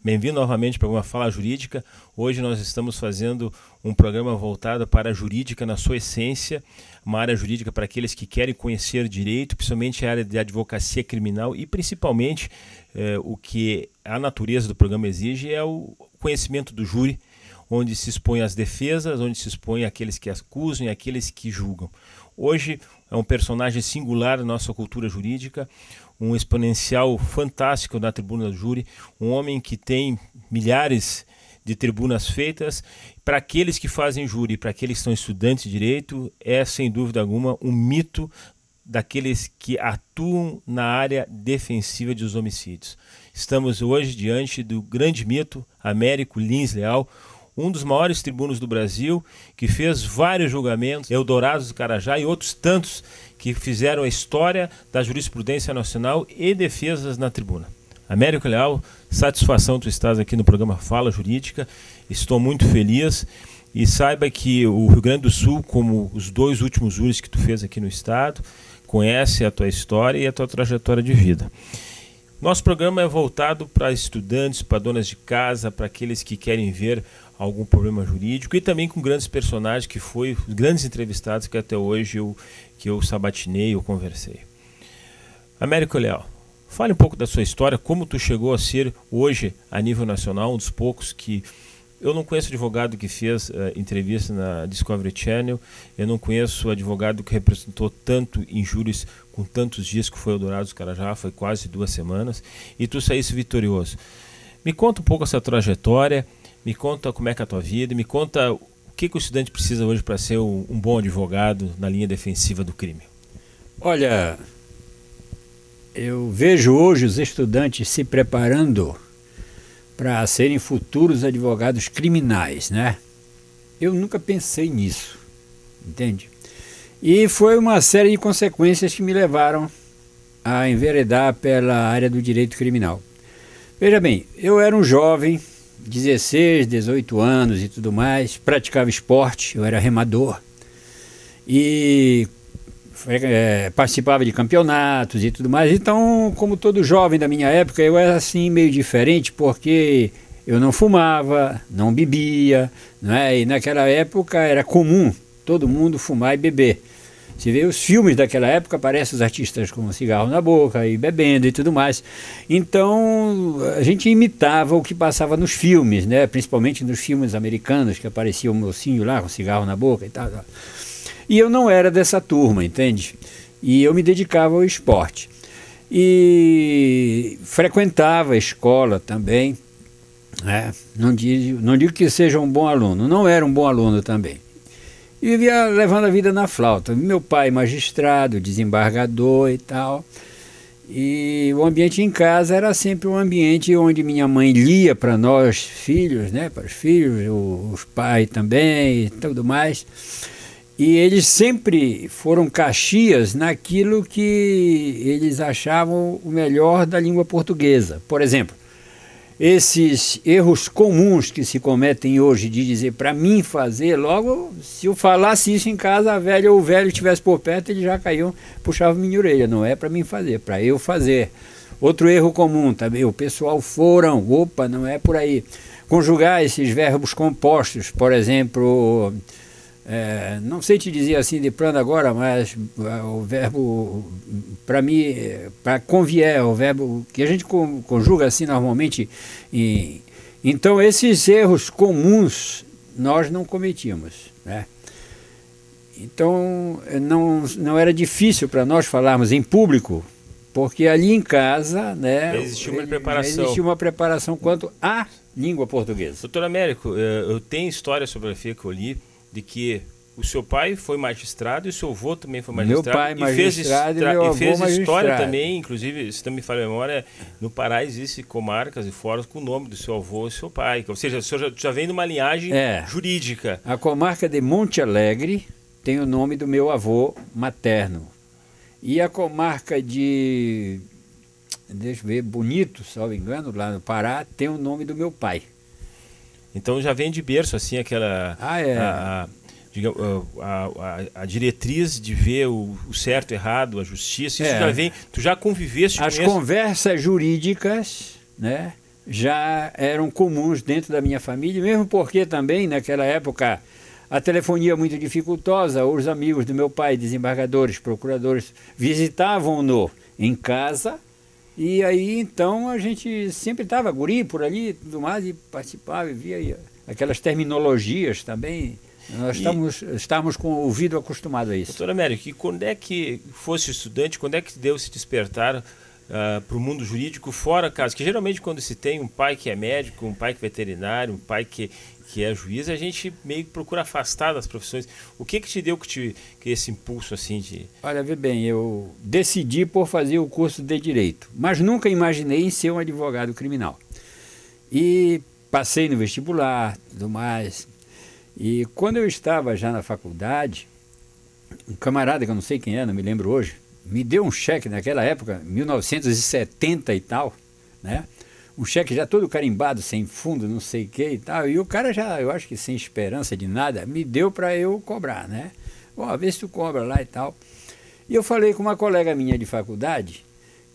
Bem-vindo novamente ao programa Fala Jurídica. Hoje nós estamos fazendo um programa voltado para a jurídica na sua essência, uma área jurídica para aqueles que querem conhecer direito, principalmente a área de advocacia criminal e principalmente o que a natureza do programa exige é o conhecimento do júri, onde se expõe as defesas, onde se expõe aqueles que acusam e aqueles que julgam. Hoje é um personagem singular da nossa cultura jurídica, um exponencial fantástico da tribuna do júri, um homem que tem milhares de tribunas feitas. Para aqueles que fazem júri, para aqueles que são estudantes de direito, é sem dúvida alguma um mito daqueles que atuam na área defensiva dos homicídios. Estamos hoje diante do grande mito Américo Lins Leal, um dos maiores tribunos do Brasil, que fez vários julgamentos, Eldorados do Carajá e outros tantos que fizeram a história da jurisprudência nacional e defesas na tribuna. Américo Leal, satisfação tu estás aqui no programa Fala Jurídica, estou muito feliz e saiba que o Rio Grande do Sul, como os dois últimos júris que tu fez aqui no estado, conhece a tua história e a tua trajetória de vida. Nosso programa é voltado para estudantes, para donas de casa, para aqueles que querem ver algum problema jurídico e também com grandes personagens que foi os grandes entrevistados que até hoje eu sabatinei, eu conversei. Américo Leal, fale um pouco da sua história, como tu chegou a ser hoje a nível nacional, um dos poucos que... Eu não conheço advogado que fez entrevista na Discovery Channel, eu não conheço advogado que representou tanto em júris com tantos dias que foi o Eldorados do Carajá, foi quase 2 semanas, e tu saísse vitorioso. Me conta um pouco essa trajetória, me conta como é que é a tua vida, me conta o que o estudante precisa hoje para ser um bom advogado na linha defensiva do crime. Olha, eu vejo hoje os estudantes se preparando para serem futuros advogados criminais, né? Eu nunca pensei nisso, entende? E foi uma série de consequências que me levaram a enveredar pela área do direito criminal. Veja bem, eu era um jovem, 16, 18 anos e tudo mais, praticava esporte, eu era remador e participava de campeonatos e tudo mais. Então, como todo jovem da minha época, eu era assim meio diferente, porque eu não fumava, não bebia, né? E naquela época era comum todo mundo fumar e beber. Se vê os filmes daquela época, aparecem os artistas com um cigarro na boca e bebendo e tudo mais. Então, a gente imitava o que passava nos filmes, né? Principalmente nos filmes americanos, que aparecia o mocinho lá com cigarro na boca e tal. E eu não era dessa turma, entende? E eu me dedicava ao esporte. E frequentava a escola também, né? Não digo que seja um bom aluno, não era um bom aluno também. E vivia levando a vida na flauta. Meu pai magistrado, desembargador e tal. E o ambiente em casa era sempre um ambiente onde minha mãe lia para nós filhos, né? Para os filhos, os pais também e tudo mais. E eles sempre foram caxias naquilo que eles achavam o melhor da língua portuguesa. Por exemplo, esses erros comuns que se cometem hoje de dizer para mim fazer, logo, se eu falasse isso em casa, a velha ou o velho estivesse por perto, eles já caíam, puxavam minha orelha. Não é para mim fazer, para eu fazer. Outro erro comum também, o pessoal foram, opa, não é por aí. Conjugar esses verbos compostos, por exemplo... não sei te dizer assim de plano agora, mas o verbo, para mim, para convier, o verbo que a gente conjuga assim normalmente. Então, esses erros comuns nós não cometíamos, né? Então, não era difícil para nós falarmos em público, porque ali em casa, né, existia uma preparação. Existia uma preparação quanto à língua portuguesa. Doutor Américo, eu tenho história sobre a FIA que eu li, de que o seu pai foi magistrado e o seu avô também foi magistrado. Meu pai magistrado e meu avô fez magistrado. História também, inclusive, se não me falha a memória, no Pará existe comarcas e fóruns com o nome do seu avô e seu pai. Ou seja, o senhor já vem de uma linhagem jurídica. A comarca de Monte Alegre tem o nome do meu avô materno. E a comarca de, deixa eu ver, Bonito, se não me engano, lá no Pará, tem o nome do meu pai. Então já vem de berço, assim, aquela... A diretriz de ver o certo e errado, a justiça, isso já vem, tu já conviveste com as conversas jurídicas, né, já eram comuns dentro da minha família, mesmo porque também naquela época a telefonia muito dificultosa, os amigos do meu pai, desembargadores, procuradores, visitavam-no em casa, e aí então a gente sempre estava guri por ali, tudo mais, e participava e via aquelas terminologias também. Nós estávamos com o ouvido acostumado a isso. Doutor Américo, e quando é que fosse estudante, quando é que deu se despertar para o mundo jurídico fora casa? Que geralmente quando se tem um pai que é médico, um pai que é veterinário, um pai que é juiz, a gente meio que procura afastar das profissões. O que te deu que esse impulso assim de... Olha, vê bem, eu decidi por fazer o curso de Direito, mas nunca imaginei em ser um advogado criminal. E passei no vestibular, tudo mais. E quando eu estava já na faculdade, um camarada que eu não sei quem é, não me lembro hoje, me deu um cheque naquela época, 1970 e tal, né? Um cheque já todo carimbado, sem fundo, não sei o que e tal. E o cara já, eu acho que sem esperança de nada, me deu para eu cobrar, né? Bom, vê se tu cobra lá e tal. E eu falei com uma colega minha de faculdade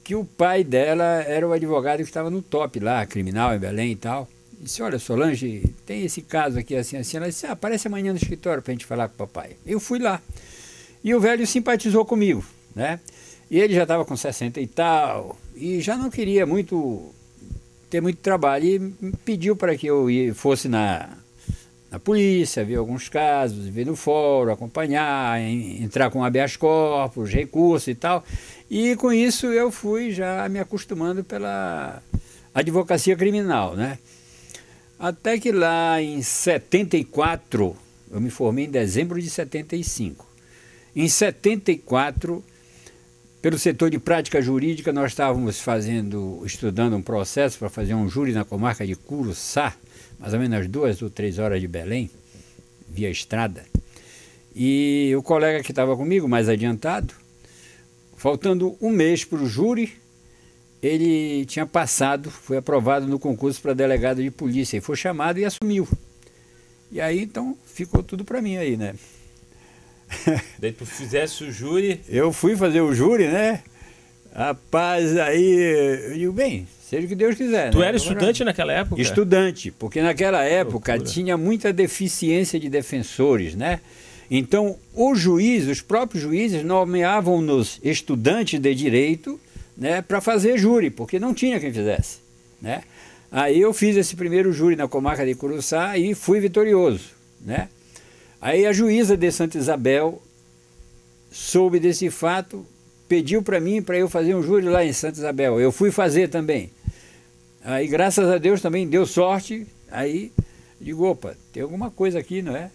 que o pai dela era o advogado que estava no top lá, criminal em Belém e tal. Disse, olha, Solange, tem esse caso aqui assim, assim. Ela disse, aparece amanhã no escritório para a gente falar com o papai. Eu fui lá. E o velho simpatizou comigo, né? E ele já estava com 60 e tal, e já não queria ter muito trabalho. E me pediu para que eu fosse na polícia, ver alguns casos, ver no fórum, acompanhar, entrar com habeas corpus, recurso e tal. E com isso eu fui já me acostumando pela advocacia criminal, né? Até que lá em 74, eu me formei em dezembro de 75. Em 74, pelo setor de prática jurídica, nós estávamos estudando um processo para fazer um júri na comarca de Curuçá, mais ou menos 2 ou 3 horas de Belém, via estrada. E o colega que estava comigo, mais adiantado, faltando um mês para o júri, ele tinha passado, foi aprovado no concurso para delegado de polícia, e foi chamado e assumiu. E aí, então, ficou tudo para mim aí, né? Daí tu fizesse o júri... Eu fui fazer o júri, né? Rapaz, aí eu digo, bem, seja o que Deus quiser. Tu era estudante naquela época? Estudante, porque naquela época tinha muita deficiência de defensores, né? Então, os próprios juízes nomeavam-nos estudantes de direito, né, para fazer júri, porque não tinha quem fizesse, né? Aí eu fiz esse primeiro júri na comarca de Curuçá e fui vitorioso, né? Aí a juíza de Santa Isabel soube desse fato, pediu para mim para eu fazer um júri lá em Santa Isabel. Eu fui fazer também. Aí, graças a Deus, também deu sorte. Aí, digo, opa, tem alguma coisa aqui, não é?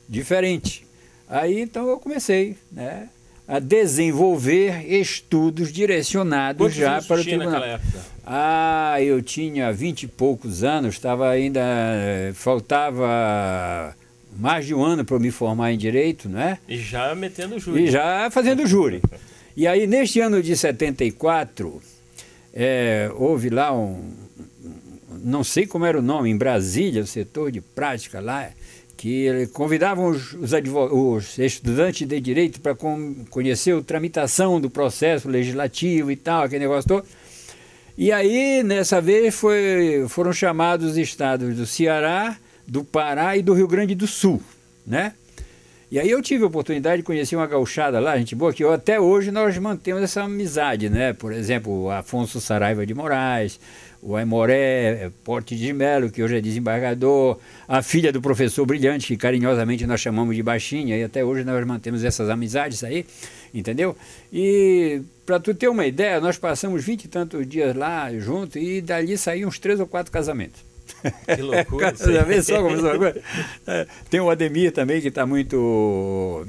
Diferente. Aí, então, eu comecei, né, a desenvolver estudos direcionados já para o tribunal. Época? Ah, eu tinha 20 e poucos anos, estava ainda, faltava mais de um ano para eu me formar em Direito, não é? E já metendo júri. E já fazendo júri. E aí, neste ano de 74, houve lá não sei como era o nome, em Brasília, o setor de prática lá, que convidavam os estudantes de Direito para conhecer a tramitação do processo legislativo e tal, aquele negócio todo. E aí, nessa vez, foram chamados os estados do Ceará, do Pará e do Rio Grande do Sul, né? E aí eu tive a oportunidade de conhecer uma gauchada lá, gente boa, que até hoje nós mantemos essa amizade, né? Por exemplo, o Afonso Saraiva de Moraes, o Aimoré Porte de Melo, que hoje é desembargador, a filha do professor Brilhante, que carinhosamente nós chamamos de Baixinha, e até hoje nós mantemos essas amizades aí, entendeu? E para tu ter uma ideia, nós passamos 20 e tantos dias lá juntos e dali saíram uns 3 ou 4 casamentos. Que loucura. Só uma coisa. Tem o Ademir também, que está muito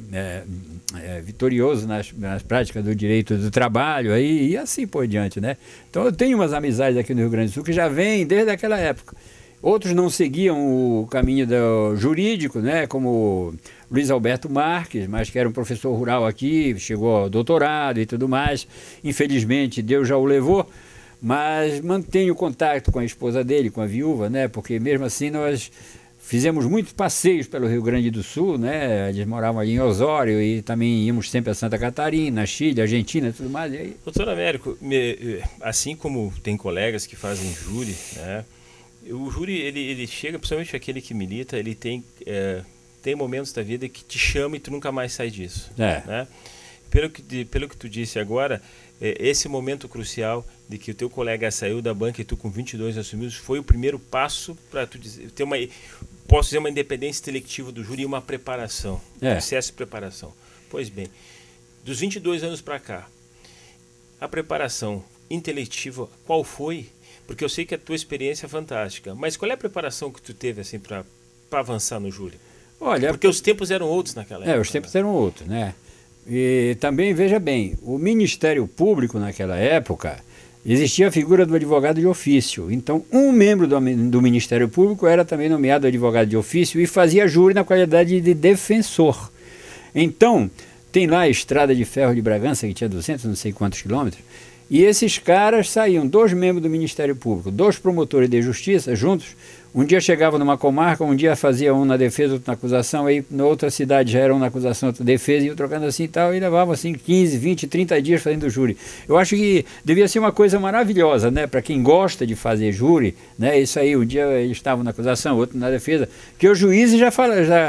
vitorioso nas práticas do direito do trabalho aí, e assim por diante, né? Então eu tenho umas amizades aqui no Rio Grande do Sul que já vêm desde aquela época. Outros não seguiam o caminho do jurídico, né? Como Luiz Alberto Marques, mas que era um professor rural aqui, chegou ao doutorado e tudo mais. Infelizmente Deus já o levou. Mas mantenho contato com a esposa dele, com a viúva, né? Porque mesmo assim nós fizemos muitos passeios pelo Rio Grande do Sul, né? Eles moravam ali em Osório e também íamos sempre a Santa Catarina, Chile, Argentina e tudo mais. E aí... Doutor Américo, assim como tem colegas que fazem júri, né? O júri, ele chega, principalmente aquele que milita, ele tem momentos da vida que te chama e tu nunca mais sai disso. Né? Pelo que tu disse agora, esse momento crucial de que o teu colega saiu da banca e tu com 22 assumiu, foi o primeiro passo para tu ter posso dizer, uma independência intelectiva do júri e uma preparação, um processo de preparação. Pois bem, dos 22 anos para cá, a preparação intelectiva, qual foi? Porque eu sei que a tua experiência é fantástica, mas qual é a preparação que tu teve assim para avançar no júri? Olha, porque os tempos eram outros naquela época. Os tempos eram outros, né? E também, veja bem, o Ministério Público naquela época, existia a figura do advogado de ofício. Então, um membro do Ministério Público era também nomeado advogado de ofício e fazia júri na qualidade de defensor. Então, tem lá a Estrada de Ferro de Bragança, que tinha 200, não sei quantos quilômetros, e esses caras saíam, 2 membros do Ministério Público, 2 promotores de justiça juntos. Um dia chegava numa comarca, um dia fazia um na defesa, outro na acusação, aí na outra cidade já era um na acusação, outro na defesa, e trocando assim e tal, e levavam assim 15, 20, 30 dias fazendo júri. Eu acho que devia ser uma coisa maravilhosa, né, para quem gosta de fazer júri, né, isso aí, um dia eles estavam na acusação, outro na defesa, que os juízes já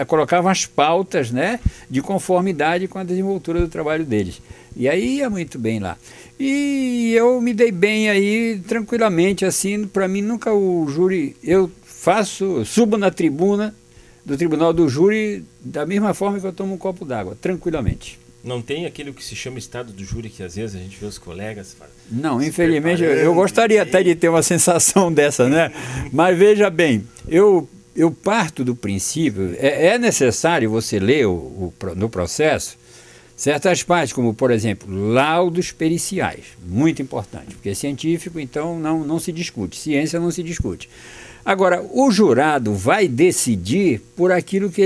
colocavam as pautas, né, de conformidade com a desenvoltura do trabalho deles. E aí ia muito bem lá. E eu me dei bem aí, tranquilamente, assim, para mim nunca o júri, eu subo na tribuna do tribunal do júri da mesma forma que eu tomo um copo d'água, tranquilamente. Não tem aquele que se chama estado do júri, que às vezes a gente vê os colegas... Não, infelizmente, eu gostaria até de ter uma sensação dessa, né? Mas veja bem, eu parto do princípio, é necessário você ler no processo certas partes, como, por exemplo, laudos periciais, muito importante, porque científico, então, não se discute, ciência não se discute. Agora, o jurado vai decidir por aquilo que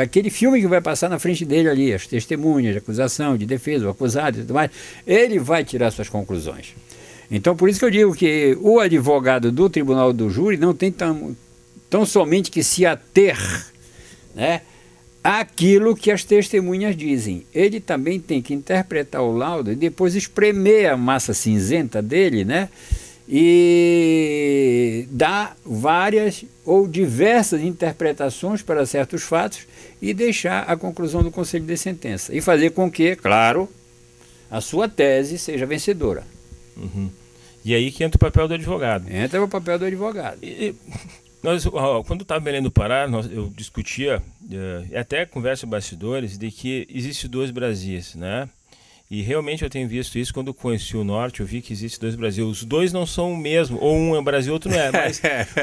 aquele filme que vai passar na frente dele ali, as testemunhas de acusação, de defesa, o acusado e tudo mais, ele vai tirar suas conclusões. Então, por isso que eu digo que o advogado do tribunal do júri não tem tão somente que se ater, né, aquilo que as testemunhas dizem. Ele também tem que interpretar o laudo e depois espremer a massa cinzenta dele, né? E dar várias ou diversas interpretações para certos fatos e deixar a conclusão do conselho de sentença. E fazer com que, claro, a sua tese seja vencedora. Uhum. E aí que entra o papel do advogado. Entra o papel do advogado. Quando eu estava em Belém do Pará, eu discutia, até conversa bastidores, de que existem 2 Brasis, né? E realmente eu tenho visto isso. Quando eu conheci o Norte, eu vi que existem 2 Brasil. Os 2 não são o mesmo, ou um é Brasil, outro não é.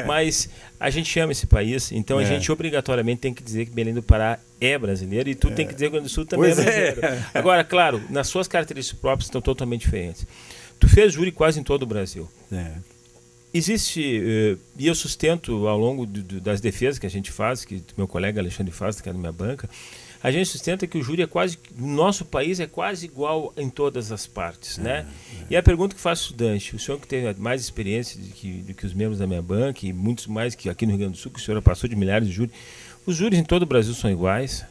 Mas a gente ama esse país, então a gente obrigatoriamente tem que dizer que Belém do Pará é brasileiro e tu tem que dizer que o Rio Grande do Sul também é brasileiro. Agora, claro, nas suas características próprias estão totalmente diferentes. Tu fez júri quase em todo o Brasil. Existe, e eu sustento ao longo das defesas que a gente faz, que meu colega Alexandre faz, que é na minha banca, a gente sustenta que o júri no nosso país é quase igual em todas as partes, né? E a pergunta que faço ao estudante, o senhor que tem mais experiência do que os membros da minha banca e muitos mais que aqui no Rio Grande do Sul, que o senhor passou de milhares de júris, os júris em todo o Brasil são iguais?